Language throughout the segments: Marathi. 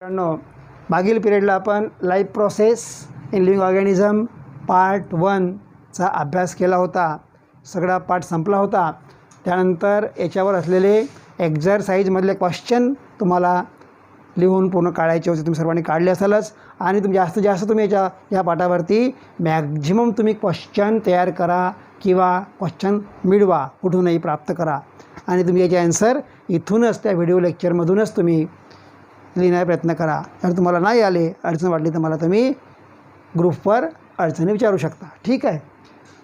मित्रांनो, मागील पिरियडला आपण life process in living organism part 1चा अभ्यास केला होता. सगळा पार्ट संपला होता. त्यानंतर याच्यावर असलेले एक्झरसाइजमधले क्वेश्चन तुम्हाला लिहून पूर्ण काढायचे होते. तुम्ही सर्वांनी काढले असालच आणि तुम्ही जास्तीत जास्त तुम्ही या पाठावरती मॅक्झिमम तुम्ही क्वेश्चन तयार करा किंवा क्वेश्चन मिळवा, कुठूनही प्राप्त करा आणि तुम्ही याचे आन्सर इथूनच त्या व्हिडिओ लेक्चरमधूनच तुम्ही लिहिण्याचा प्रयत्न करा. जर तुम्हाला नाही आले, अडचण वाटली तर मला तुम्ही ग्रुपवर अडचणी विचारू शकता. ठीक आहे.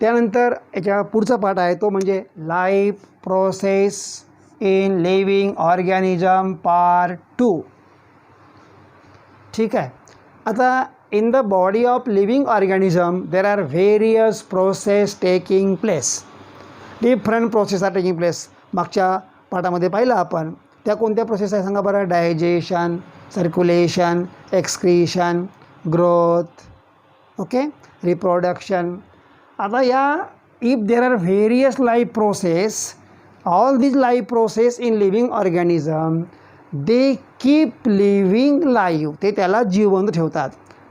त्यानंतर याच्या पुढचा पाठ आहे तो म्हणजे life process in living organism part 2. ठीक आहे. आता in the body of living organism there are various process taking place. Different process are taking place. मागच्या पाठामध्ये पाहिलं आपण. त्या कोणत्या प्रोसेस आहे सांगा बरं. Digestion, circulation, excretion, growth, okay, reproduction. आता या if there are various life process, all these life process in living organism they keep living live. ते त्याला जिवंत ठेवतात.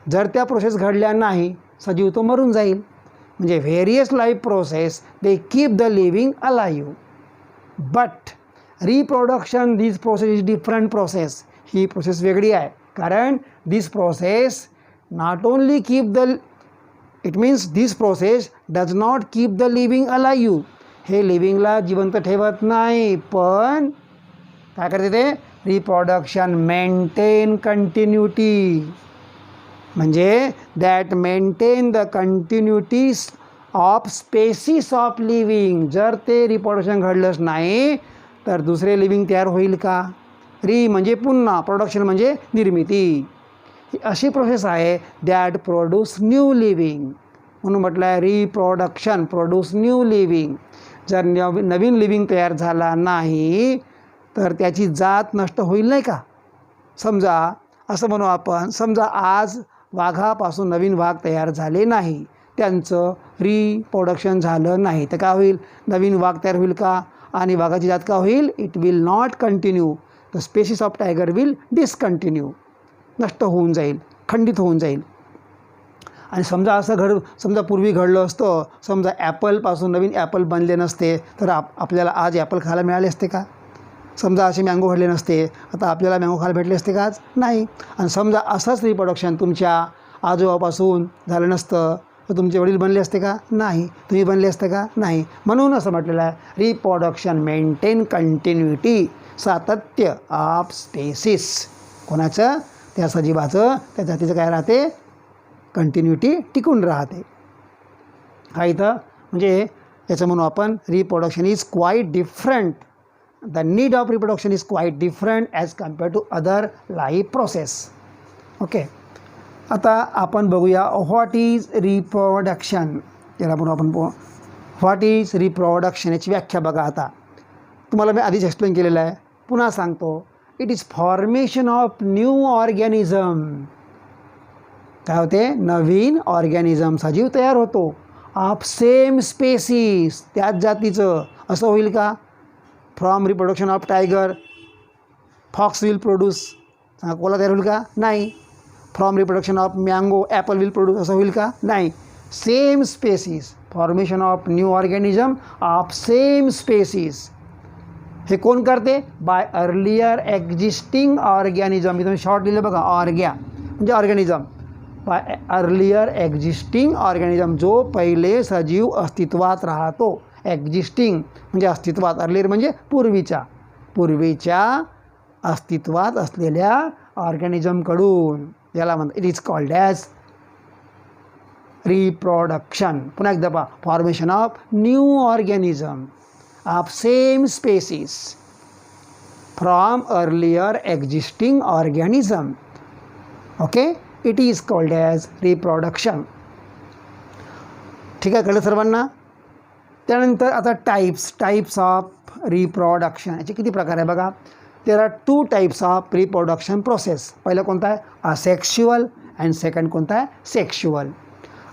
जर त्या प्रोसेस घडल्या नाही, सजीव तो मरून जाईल. म्हणजे various life process they keep the living alive. But reproduction this process is different process. ही प्रोसेस वेगळी आहे. कारण this process not only keep the, it means this process does not keep the living alive. हे लिव्हिंगला जिवंत ठेवत नाही, पण काय करते ते रिप्रोडक्शन मेंटेन कंटिन्युटी. म्हणजे that maintain the continuities of species of living. जर ते रिप्रोडक्शन घडलंच नाही तर दुसरे लिव्हिंग तयार होईल का. री म्हणजे पुन्हा, प्रोडक्शन म्हणजे निर्मिती. ही अशी प्रोसेस आहे दॅट प्रोड्यूस न्यू लिव्हिंग. म्हणून म्हटलं आहे रिप्रोडक्शन प्रोड्यूस न्यू लिव्हिंग. जर नवीन लिव्हिंग तयार झाला नाही तर त्याची जात नष्ट होईल नाही का. समजा असं म्हणू आपण, समजा आज वाघापासून नवीन वाघ तयार झाले नाही, त्यांचं रिप्रोडक्शन झालं नाही, तर काय होईल. नवीन वाघ तयार होईल का. आणि वाघाची जात का होईल. It will not continue. The species of tiger will discontinue. नष्ट होऊन जाईल, खंडित होऊन जाईल. आणि समजा असं समजा पूर्वी घडलं असतं, समजा ॲपलपासून नवीन ॲपल बनले नसते तर आपल्याला आज ॲपल खायला मिळाले असते का. समजा असे मँगो घडले नसते, आता आपल्याला मँगो खायला भेटले असते का आज. नाही. आणि समजा असंच रिप्रोडक्शन तुमच्या आजोबापासून झालं नसतं तर तुमचे वडील बनले असते का. नाही. तुम्ही बनले असते का. नाही. म्हणून असं म्हटलेलं आहे रिप्रोडक्शन मेंटेन कंटिन्युटी, सातत्य ऑफ स्पेसिस. कोणाचं. त्या सजीवाचं, त्या जातीचं काय राहते, कंटिन्युटी टिकून राहते. हा इथं म्हणजे याचं म्हणू आपण reproduction is quite different. The need of reproduction is quite different as compare to other life process. Okay. आता आपण बघूया व्हॉट इज रिप्रोडक्शन. याला म्हणून आपण व्हॉट इज रिप्रोडक्शन याची व्याख्या बघा. आता तुम्हाला मी आधीच एक्सप्लेन केलेलं आहे, पुन्हा सांगतो. It is formation of new organism. काय होते. नवीन ऑर्गॅनिझम सजीव तयार होतो. ऑफ सेम स्पेसिस, त्याच जातीचं. असं होईल का. From reproduction of tiger fox will produce, कोला तयार होईल का. नाही. From reproduction of mango apple will produce, असं होईल का. नाही. Same species, formation of new organism of same species. हे कोण करते. By earlier existing organism. इथं शॉर्ट लिहिलं बघा. म्हणजे organism. By earlier existing organism, जो पहिले सजीव अस्तित्वात राहतो. एक्झिस्टिंग म्हणजे अस्तित्वात, अर्लियर म्हणजे पूर्वीच्या अस्तित्वात असलेल्या ऑर्गॅनिझमकडून. याला म्हणतात it is called as reproduction. पुन्हा एकदा पहा. Formation of new organism of same species from earlier existing organism. Okay. It is called as reproduction. ठीक आहे. कळलं सर्वांना. त्यानंतर आता टाईप्स ऑफ रिप्रोडक्शन. याचे किती प्रकार आहे बघा. There are 2 types of reproduction process. पहिलं कोणता आहे असेक्शुअल अँड सेकंड कोणता आहे सेक्शुअल.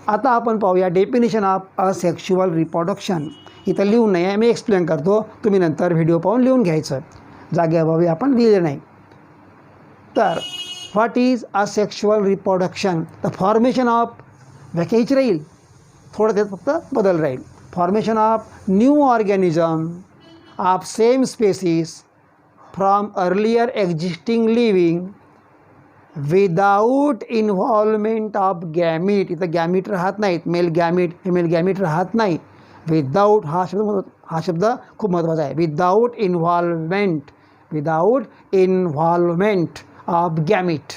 आता आपण पाहूया डेफिनेशन ऑफ असेक्शुअल रिप्रोडक्शन. इथं लिहून नाही आहे, मी एक्सप्लेन करतो, तुम्ही नंतर व्हिडिओ पाहून लिहून घ्यायचं. जागेअभावी आपण लिहिले नाही. तर what is asexual reproduction? The formation of व्याख्या हीच राहील, थोडं त्यात फक्त बदल राहील. Formation of new organism of same species from earlier existing living without involvement of gamete. इथं गॅमीट राहत नाहीत, मेल गॅमीट फिमेल गॅमीट राहत नाही. विदाऊट हा शब्द खूप महत्त्वाचा आहे. Without involvement of gamete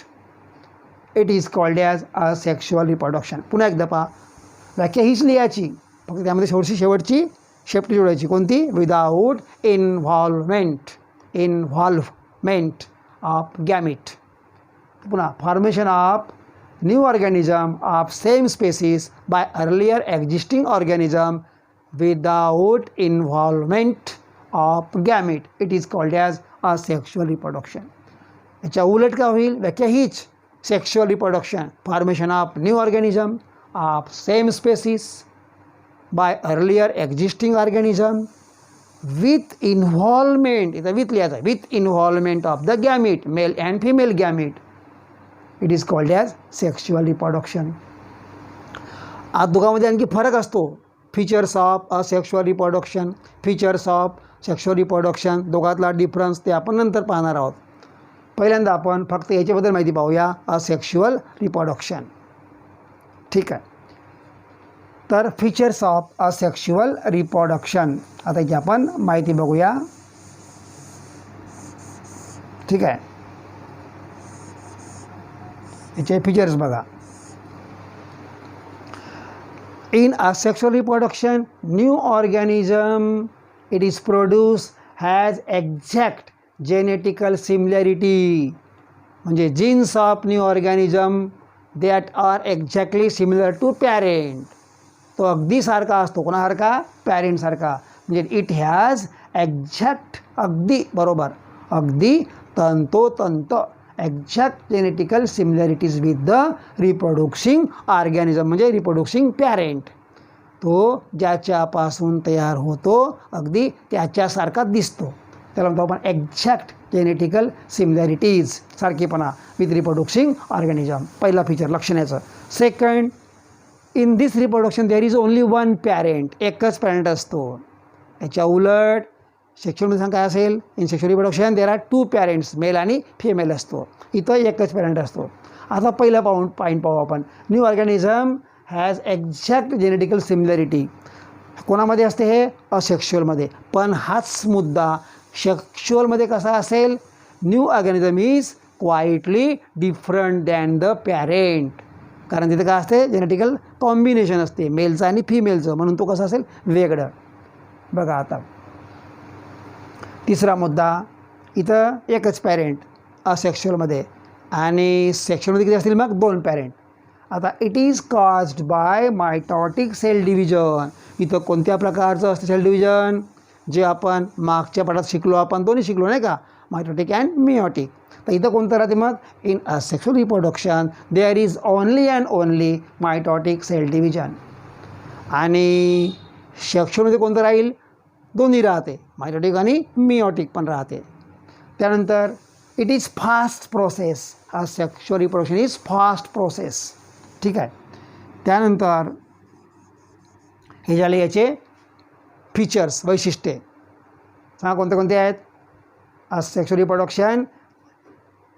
it is called as asexual reproduction. पुन्हा एकदा पहा, व्याख्या हीच लिहायची, फक्त त्यामध्ये शेवटची शेपटी जोडायची. कोणती? Without involvement of gamete. पुन्हा formation of new organism of same species by earlier existing organism without involvement of gamete it is called as asexual reproduction. याच्या उलट का होईल? व्याख्या हीच, sexual reproduction, formation of new organism of same species by earlier existing organism with involvement, इथं विथ लिहायचं, with involvement of the gamete, male and female gamete, it is called as sexual reproduction. आज दोघांमध्ये आणखी फरक असतो. Features of asexual reproduction, features of sexual reproduction, दोघातला डिफरन्स ते आपण नंतर पाहणार आहोत. पहिल्यांदा आपण फक्त याच्याबद्दल माहिती पाहूया, असेक्शुअल रिप्रोडक्शन. ठीक आहे. तर फीचर्स ऑफ असेक्शुअल रिप्रोडक्शन, आता याची आपण माहिती बघूया. ठीक आहे, याचे फीचर्स बघा. In asexual reproduction, new organism it is produced has exact genetical similarity. म्हणजे genes of new organism that are exactly similar to parent. तो अगदी सारखा असतो, कोणासारखा? पॅरेंट सारखा. म्हणजे इट हॅज एक्झॅक्ट, अगदी बरोबर, अगदी तंतोतंत exact genetical similarities with the reproducing organism, म्हणजे रिप्रोड्युसिंग पॅरेंट. तो ज्याच्यापासून तयार होतो अगदी त्याच्यासारखा दिसतो, त्याला म्हणतो आपण एक्झॅक्ट जेनेटिकल सिमिलॅरिटीज, सारखेपणा विथ रिप्रोड्युसिंग ऑर्गॅनिझम. पहिला फीचर लक्षणाचं. Second, in this reproduction there is only one parent, एकच पॅरेंट असतो. याच्या उलट सेक्शुअलमध्ये सांग काय असेल? In sexual reproduction there are two parents, male आणि फिमेल असतो. इथं एकच पॅरेंट असतो. आता पहिला पॉईंट पाहू आपण. New organism has exact genetical similarity. कोणामध्ये असते? हे असेक्शुअलमध्ये. पण हाच मुद्दा सेक्शुअलमध्ये कसा असेल? New organism is quietly different than the parent. कारण तिथे काय असते? जेनेटिकल कॉम्बिनेशन असते मेलचं आणि फिमेलचं, म्हणून तो कसा असेल? वेगळं. बघा आता तिसरा मुद्दा, इथं एकच पॅरेंट असेक्शुअलमध्ये, आणि सेक्शुअलमध्ये किती असतील मग? दोन पॅरेंट. आता it is caused by mitotic cell division. इथं कोणत्या प्रकारचं असतं सेल डिव्हिजन? जे आपण मागच्या पाठात शिकलो, आपण दोन्ही शिकलो नाही का, मायटॉटिक अँड मिओटिक. तर इथं कोणतं राहते मग? In asexual reproduction there is only and only mitotic cell division. आणि सेक्शुअलमध्ये कोणतं राहील? दोन्ही राहते, मायटॉटिक आणि मिओटिक पण राहते. त्यानंतर it is fast process. Sexual reproduction is fast process. ठीक आहे. त्यानंतर हे झाले याचे फीचर्स, वैशिष्ट्ये. सांगा कोणते कोणते आहेत? Sexual reproduction,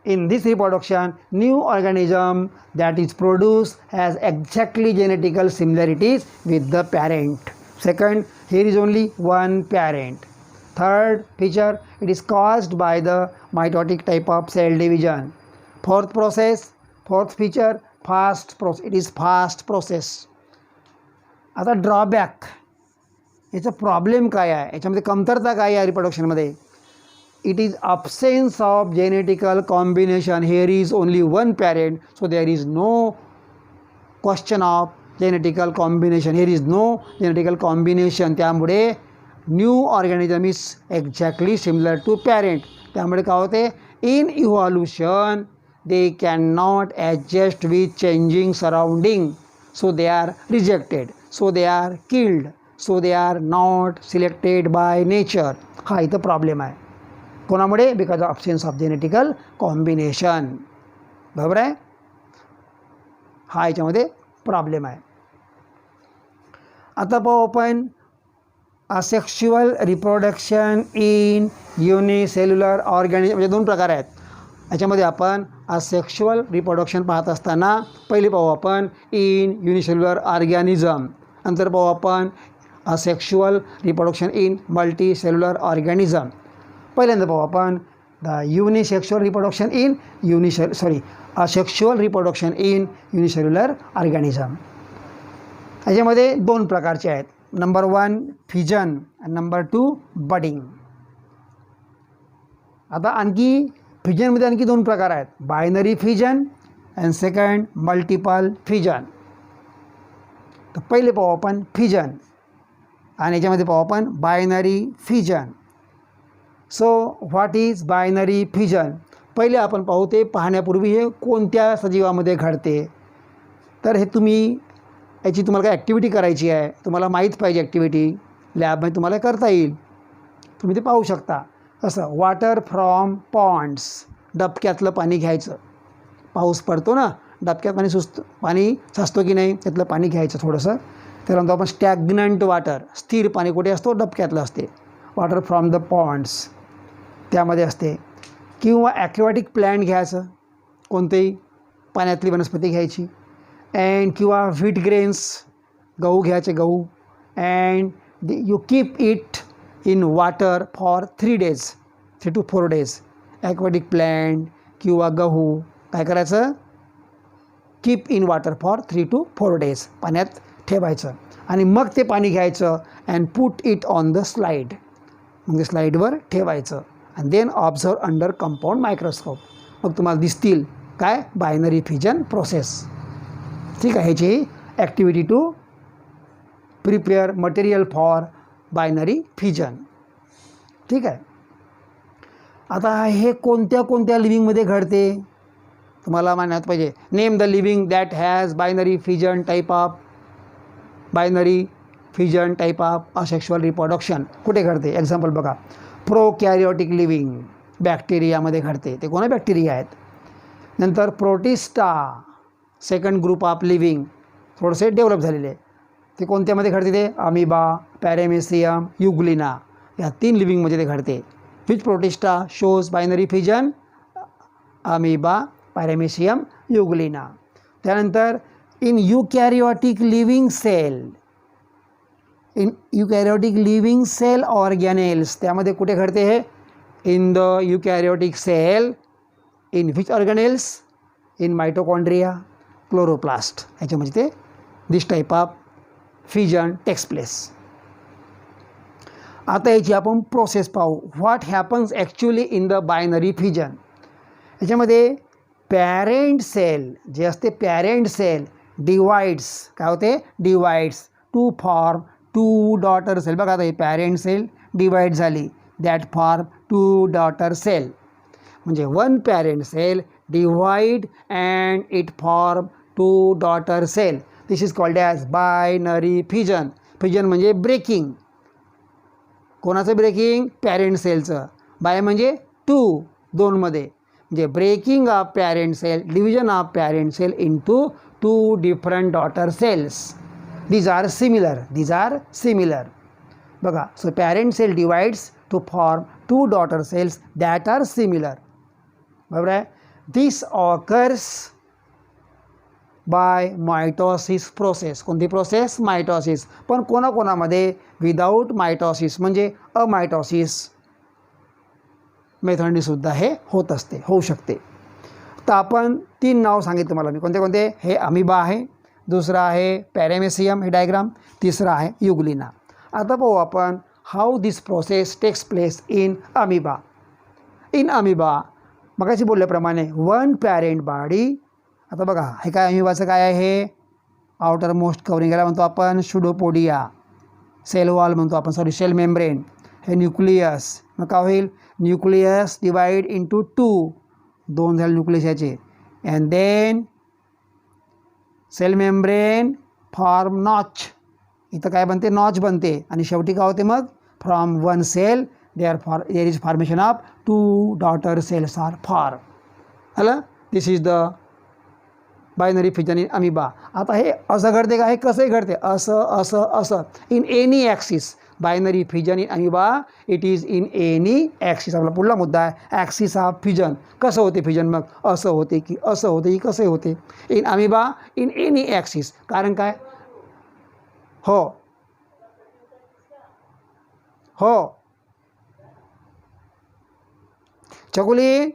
in this reproduction new organism that is produced has exactly genetical similarities with the parent. Second, here is only one parent. Third feature, it is caused by the mitotic type of cell division. Fourth feature, fast process. It is fast process. आता ड्रॉबॅक, याचा प्रॉब्लेम काय आहे? याच्यामध्ये कमतरता काय आहे रिप्रोडक्शनमध्ये? It is absence of genetical combination. Here is only one parent, so there is no question of genetical combination. Here is no genetical combination. त्यामुळे new organism is exactly similar to parent. त्यामुळे काय होते? In evolution they can not adjust with changing surrounding, so they are rejected, so they are killed, so they are not selected by nature. हा इथं प्रॉब्लेम आहे. कोणामुळे? Because of absence of genetical combination. बरोबर आहे. हा याच्यामध्ये प्रॉब्लेम आहे. आता पाहू आपण asexual reproduction in unicellular organism. म्हणजे दोन प्रकार आहेत. याच्यामध्ये आपण असेक्शुअल रिप्रोडक्शन पाहत असताना पहिले पाहू आपण इन युनिसेल्युलर ऑर्गॅनिझम, नंतर पाहू आपण asexual reproduction in multicellular organism. पहिल्यांदा पाहू आपण the unisexual reproduction in asexual reproduction in unicellular organism. याच्यामध्ये दोन प्रकारचे आहेत. नंबर 1 फिजन आणि नंबर 2 बडिंग. आता आणखी फिजनमध्ये आणखी दोन प्रकार आहेत. Binary fission and second multiple fission. तर पहिले पाहू आपण फिजन आणि याच्यामध्ये पाहू आपण binary fission. So what is binary fission? पहिले आपण पाहू ते पाहण्यापूर्वी हे कोणत्या सजीवामध्ये घडते. तर हे याची तुम्हाला काय ॲक्टिव्हिटी करायची आहे, तुम्हाला माहीत पाहिजे. ॲक्टिव्हिटी लॅबमध्ये तुम्हाला करता येईल, तुम्ही ते पाहू शकता. कसं? Water from Pond's. डबक्यातलं पाणी घ्यायचं. पाऊस पडतो ना, डबक्यात पाणी साचतो की नाही, त्यातलं पाणी घ्यायचं थोडंसं. त्याला म्हणतो आपण स्टॅग्नंट वॉटर. स्थिर पाणी कुठे असतो? डबक्यातलं असते. वॉटर फ्रॉम द पॉन्ड्स त्यामध्ये असते. किंवा ॲक्वॅटिक प्लॅन्ट घ्यायचं, कोणतेही पाण्यातली वनस्पती घ्यायची. अँड किंवा व्हीट ग्रेन्स, गहू घ्यायचे, गहू. And you keep it in water for 3 days, 3 to 4 days. Aquatic plant किंवा गहू काय करायचं? Keep in water for 3 to 4 days, पाण्यात ठेवायचं. आणि मग ते पाणी घ्यायचं and put it on the slide. मग ते स्लाईडवर ठेवायचं and then observe under compound microscope. मग तुम्हाला दिसतील काय? Binary fission process. ठीक आहे. ह्याची activity to prepare material for binary fission. ठीक आहे. आता हे कोणत्या कोणत्या लिव्हिंगमध्ये घडते तुम्हाला माहित पाहिजे. Name the living that has binary fission type of asexual reproduction. कुठे घडते? एक्झाम्पल बघा. प्रोकॅरियोटिक लिव्हिंग बॅक्टेरियामध्ये घडते. ते कोणा बॅक्टेरिया आहेत. नंतर protista, second group of living, थोडेसे डेव्हलप झालेले. ते कोणत्यामध्ये घडते? ते अमिबा, पॅरेमेसियम, युग्लिना या 3 लिव्हिंगमध्ये ते घडते. Which protista shows binary fission? Amoeba, paramecium, euglena. त्यानंतर in eukaryotic living cell organelles. त्यामध्ये कुठे घडते हे? In the eukaryotic cell. In which organelles? In mitochondria, chloroplast. ह्याच्यामध्ये ते this type of fission takes place. आता याची आपण प्रोसेस पाहू. What happens actually in the binary fission. याच्यामध्ये पॅरेंट सेल जे असते, पॅरेंट सेल डिवाइड्स. काय होते? Divides to form 2 daughter cell. बघा आता हे पॅरेंट सेल डिवाइड झाली, दॅट फॉर्म 2 डॉटर सेल. म्हणजे 1 parent cell divide and it form 2 daughter cell. This is called as binary fission. Fission म्हणजे ब्रेकिंग. कोणाचं ब्रेकिंग? पॅरेंट सेलचं. बाय म्हणजे 2, 2मध्ये. म्हणजे breaking of parent cell, division of parent cell into 2 different daughter cells. these are similar. बघा. So parent cell divides to form 2 daughter cells that are similar. बरोबर आहे. दिस ऑकर्स बाय मायटॉसिस प्रोसेस. कोणती प्रोसेस? मायटॉसिस. पण कोणाकोणामध्ये विदाऊट मायटॉसिस म्हणजे अमायटॉसिस मेथडने सुद्धा हे होऊ शकते. तर आपण 3 नाव सांगितलं मला मी. कोणते कोणते? हे अमिबा आहे, दुसरा आहे पॅरेमेसियम, हे डायग्राम, तिसरा आहे युग्लिना. आता पाहू आपण how this process takes place in amoeba. मगाशी बोलल्याप्रमाणे 1 पॅरेंट बॉडी. आता बघा हे काय? अमिबाचं काय आहे? Outer most covering. याला म्हणतो आपण शुडोपोडिया. सेल वॉल म्हणतो आपण, सेल मेम्ब्रेन. हे न्यूक्लियस. मग काय होईल? न्यूक्लियस डिवाइड इंटू 2 झाले न्यूक्लियस याचे. And then cell membrane form notch. इथं काय बनते? नॉच बनते. आणि शेवटी काय होते मग? From 1 cell there is formation of 2 daughter cells are form. आलं? This is the binary fission in amoeba. आता हे असं घडते का, हे कसंही घडते, असं असं असं in any axis. Binary fission in amoeba it is in any axis. आपला पुढला मुद्दा आहे ॲक्सिस ऑफ फिजन. कसं होते फिजन, मग असं होते की असं होते की कसं होते. In amoeba in any axis. कारण काय, हो हो चकुली.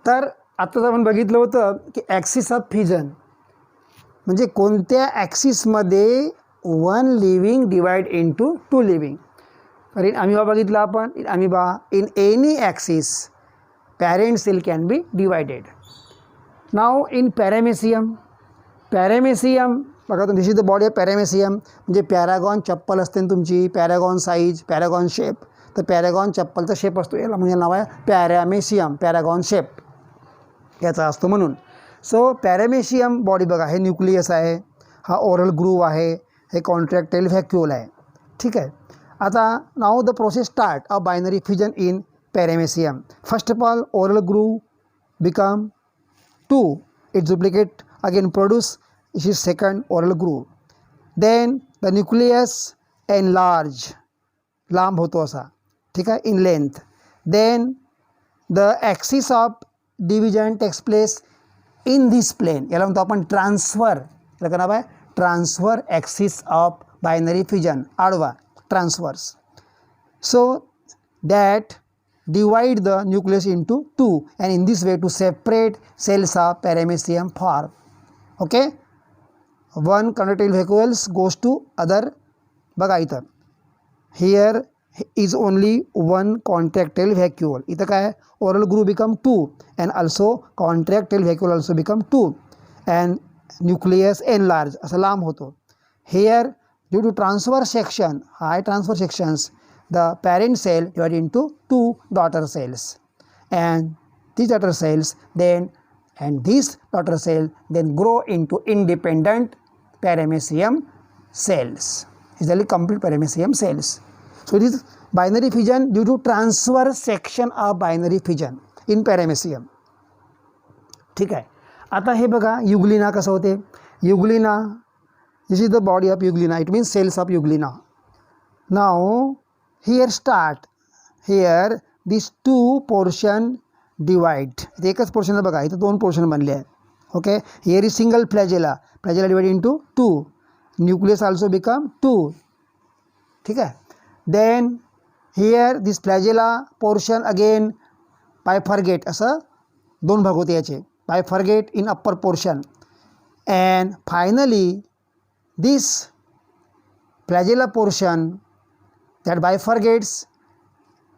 तर आत्ताच आपण बघितलं होतं की ॲक्सिस ऑफ फिजन म्हणजे कोणत्या ॲक्सिसमध्ये one living divide into two living. तर इन अमिबा बघितलं आपण. In amoeba in any axis parent cell can be divided. Now in paramecium. Paramecium बघा तुम्ही, this is the body of paramecium. म्हणजे पॅरागॉन चप्पल असते ना तुमची, पॅरागॉन साईज, पॅरागॉन शेप. तर पॅरागॉन चप्पलचा शेप असतो, याला म्हणजे नाव आहे पॅरामेसियम. पॅरागॉन शेप याचा असतो म्हणून. सो पॅरामेशियम बॉडी बघा, हे न्यूक्लियस आहे, हा ओरल ग्रूव आहे, हे कॉन्ट्रॅक्टाइल व्हॅक्यूल आहे. ठीक आहे. आता now the process start of binary fission in paramecium. First of all oral groove become 2, it duplicate again produce, it is second oral groove. Then the nucleus enlarge, लांब होतो असा, ठीक आहे, in length. Then the axis of division takes place in this plane. याला म्हणतो आपण ट्रान्सफर. याला नाव आहे transfer axis of binary fission, आडवा transfers. So that divide the nucleus into 2 and in this way two separate cells of paramecium form. Okay. One contractile vacuoles goes to other. बघा इथं, here is only one contractile vacuole. इथं काय, oral groove become 2 and also contractile vacuole also become 2 and nucleus enlarge, असं लांब होतो. Here due to transfer section, high transfer sections, the parent cell divided into 2 daughter cells, and these daughter cells this daughter cell then grow into independent paramecium cells. These are complete paramecium cells. So it is binary fission due to transfer section of binary fission in paramecium. ठीक आहे. आता हे बघा युग्लिना कसं होते. Euglena, this is the body of euglena, it means cells of euglena. Now here start, here this 2 portion divide. एकच पोर्शन आहे बघा, इथं 2 पोर्शन बनले आहेत. Okay. Here is single flagella, flagella divide into 2. Nucleus also become 2. ठीक आहे. Then here this flagella portion again bifurcate, असं 2 भाग होते याचे, bifurcate in upper portion, and finally this flagella portion that bifurcates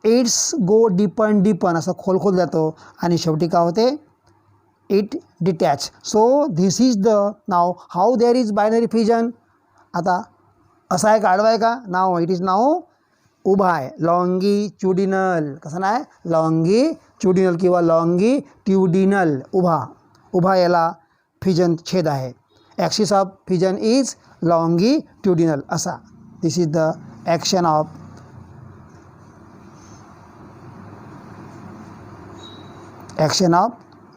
it's go deeper and deeper, असं खोल जातो आणि शेवटी काय होते, it detach. So this is the now how there is binary fission. आता असा आहे का, आडवा आहे का, नाव इट इज नाव उभा आहे, लॉन्गिट्युडिनल. कसं नाही, लॉन्गिट्युडिनल किंवा लॉन्गिट्युडिनल, उभा. उभा याला फिजन छेद आहे. Axis of fission is longitudinal असा. This is the action of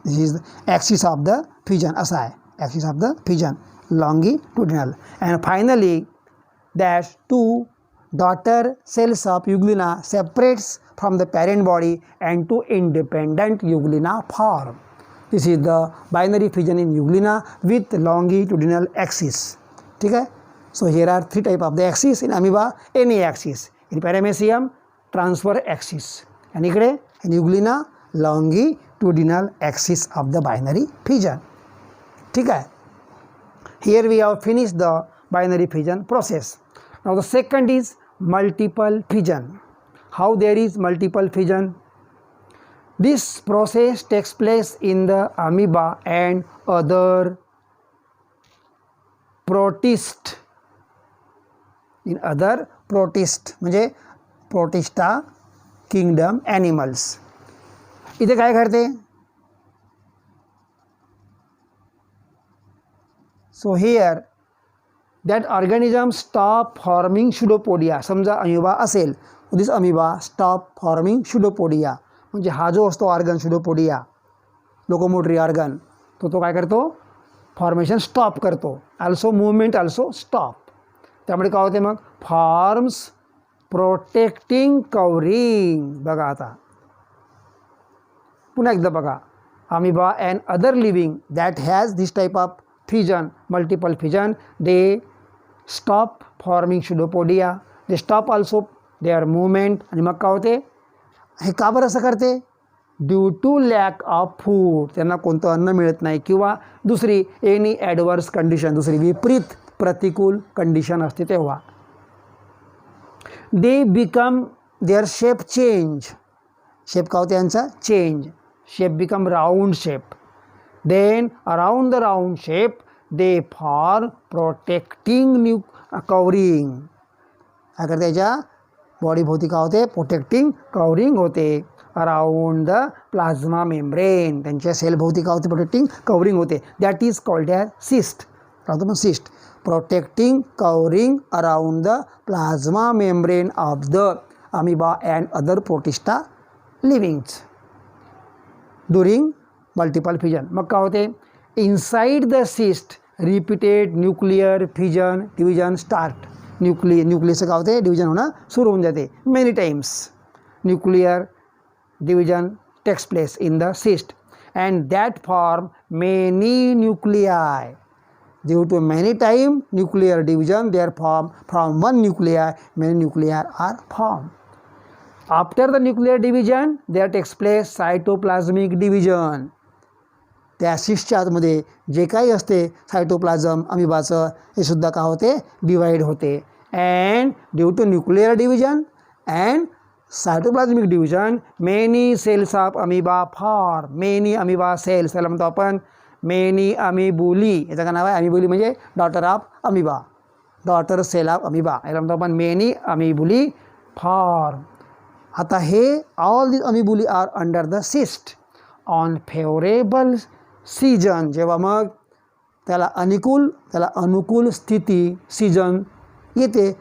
this is axis of the fission असा आहे. Axis of the fission longitudinal. And finally, that two daughter cells of euglena separates from the parent body and two independent euglena form. This is the binary fission in euglena with longitudinal axis. ठीक है. So here are three type of the axis in amoeba. Any axis. In paramecium, transfer axis. And इकडे in euglena, longitudinal axis of the binary fission. ठीक है. Here we have finished the binary fission process. Now the second is multiple fission. How there is multiple fission? This process takes place in the amoeba and other protist. In other protist म्हणजे protista kingdom animals. इथे काय करते? So here that organism stop forming pseudopodia. समजा अमिबा असेल, दिस अमिबा स्टॉप फॉर्मिंग pseudopodia. म्हणजे हा जो असतो ऑर्गन pseudopodia, लोकोमोटरी ऑर्गन, तो काय करतो? फॉर्मेशन स्टॉप करतो. Also movement also stop. त्यामुळे काय होते मग? Forms protecting covering. बघा आता पुन्हा एकदा बघा. Amoeba and other living that has this type of fission, multiple fission, they stop forming pseudopodia, they stop also their movement. आणि मग काय होते? हे का बरं असं करते? Due to lack of food. त्यांना कोणतं अन्न मिळत नाही किंवा दुसरी एनी ॲडवर्स कंडिशन, दुसरी विपरीत प्रतिकूल कंडिशन असते तेव्हा. They become their shape change. Shape का होते यांचा? Change. Shape become round shape. Then around the round shape they form protecting covering. अगर त्याच्या बॉडी भोवती काय होते? प्रोटेक्टिंग कवरिंग होते. Around the plasma membrane. त्यांच्या सेल भोवती काय होते? प्रोटेक्टिंग कवरिंग होते. That is called as cyst. राहतो मग cyst. Protecting covering around the plasma membrane of the amoeba and other protista livings during multiple fission. मग काय होते? Inside the cyst repeated nuclear fission division start. Nucleus काय होते? डिव्हिजन होणं सुरू होऊन जाते. Many times nuclear division takes place in the cyst and that form many nuclei. Due to many time nuclear division there form from one nuclei many nuclei are form. After the nuclear division there takes place cytoplasmic division. त्या सिस्टच्या आतमध्ये जे काही असते सायटोप्लाझम अमिबाचं, हे सुद्धा काय होते? डिवाइड होते. And due to nuclear division and cytoplasmic division many cells of amoeba form. Many amoeba cells, त्याला म्हणतो आपण मेनी अमिबुली. याचं काय नाव आहे? अमिबुली म्हणजे daughter of amoeba, daughter cell of amoeba. याला म्हणतो आपण मेनी अमिबुली फॉर्म. आता हे all this amoebulae are under the cyst on favourable season. जेव्हा मग त्याला अनुकूल स्थिती सीजन येते.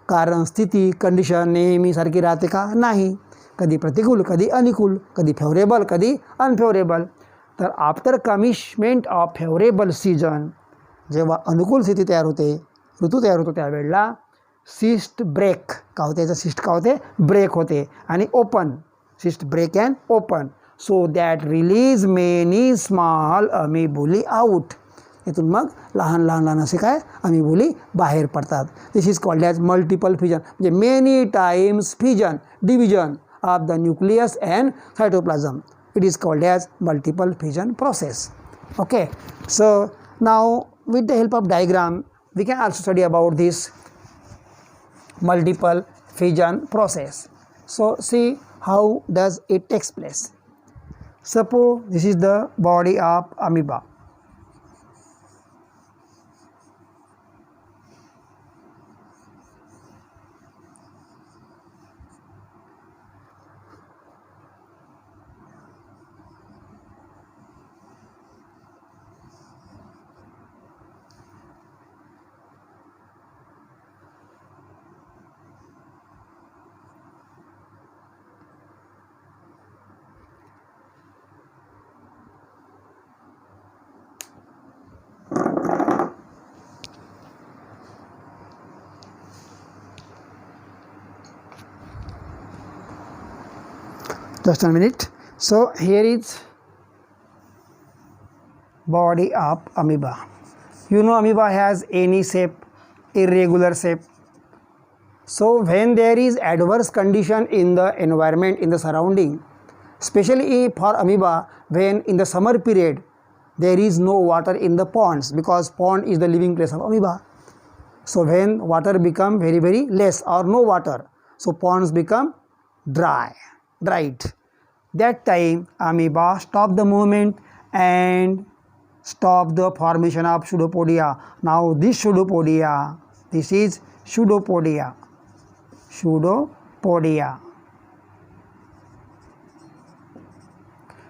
कारण स्थिती कंडिशन नेहमी सारखी राहते का? नाही. कधी प्रतिकूल, कधी अनुकूल, कधी फेवरेबल, कधी अनफेवरेबल. तर after commencement of favourable season, जेव्हा अनुकूल स्थिती तयार होते, ऋतू तयार होतो, त्यावेळेला सिस्ट ब्रेक का होते? याचं सिस्ट का होते? ब्रेक होते आणि open. Cyst break and open. So that release many small amoebulae out. इथून मग लहान असे काय? अमिबुली बाहेर पडतात. This is called as multiple fission. म्हणजे many times fission division of the nucleus and cytoplasm. It is called as multiple fission process. Okay. So now with the help of diagram we can also study about this multiple fission process. So see how does it takes place. Suppose this is the body of amoeba. Just a minute. So here is body of amoeba. You know amoeba has any shape, irregular shape. So when there is adverse condition in the environment, in the surrounding, especially for amoeba, when in the summer period there is no water in the ponds, because pond is the living place of amoeba. So when water become very less or no water, so ponds become dried. That time amoeba stop the movement and stop the formation of pseudopodia. Now this pseudopodia, this is pseudopodia.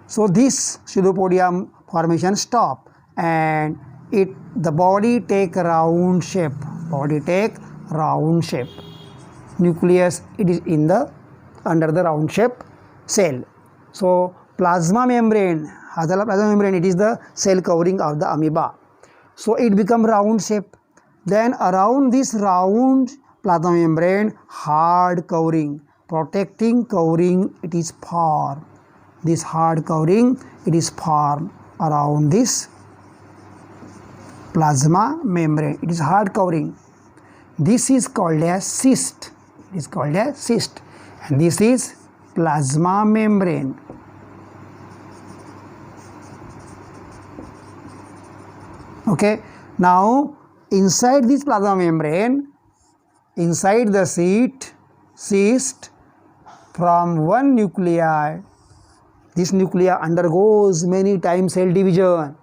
So this pseudopodia formation stop and the body take round shape. Nucleus, it is in the under the round shape cell. So plasma membrane, it is the cell covering of the amoeba. So it become round shape. Then around this round plasma membrane, hard covering, protecting covering, it is formed. This hard covering, it is formed around this plasma membrane. It is hard covering. This is called as cyst. And this is plasma membrane. Okay. Now inside this plasma membrane, inside the cyst, from one nuclei, this nuclei undergoes many times cell division.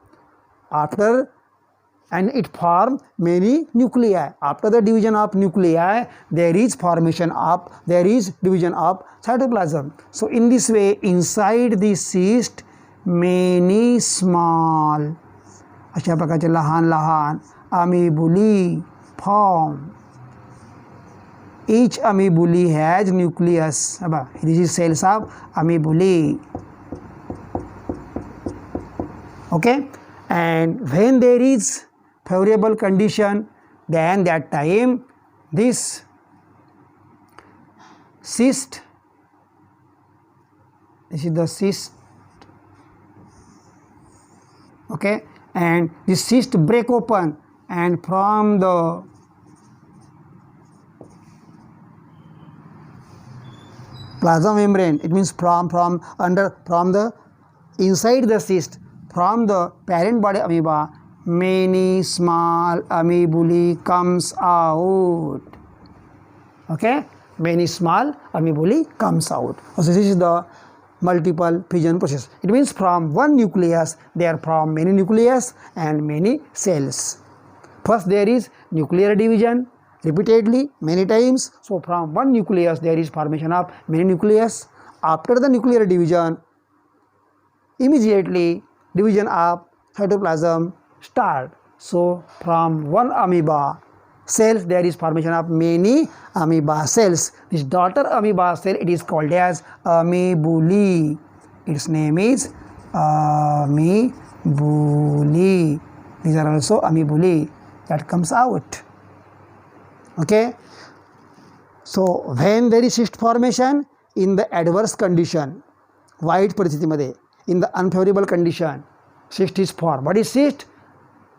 And it forms many nuclei. After the division of nuclei, there is division of cytoplasm. So in this way, inside this cyst, many small, अशा प्रकारचे लहान amoebulae form. Each amoebulae has nucleus. This is cells of amoebulae. Okay, and when there is favorable condition, then that time this cyst, this is the cyst, okay, and this cyst break open, and from the plasma membrane, it means from the inside the cyst, from the parent body amoeba, many small amoebulae comes out. Okay, many small amoebulae comes out. So this is the multiple fission process. It means from one nucleus there form many nucleus and many cells. First there is nuclear division repeatedly many times. So from one nucleus there is formation of many nucleus. After the nuclear division, immediately division of cytoplasm start. So from one amoeba cells there is formation of many amoeba cells. This daughter amoeba cell, it is called as amoebulae. Its name is amoebulae. These are also amoebulae that comes out. Okay, so when there is cyst formation in the adverse condition, वाईट परिस्थितीमध्ये, in the unfavorable condition, cyst is formed. What is cyst?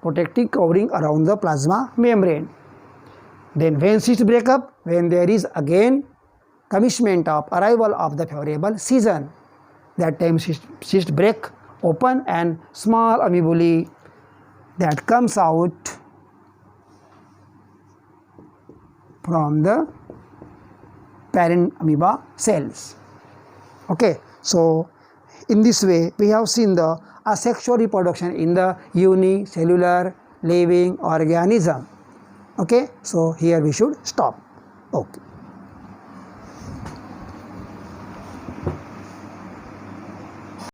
Protective covering around the plasma membrane. Then when cyst break up, when there is again commencement of arrival of the favorable season, that time cyst break open and small amoebulae that comes out from the parent amoeba cells. Okay, so in this way we have seen the asexual reproduction in the unicellular living organism. Okay, so here we should stop. Okay.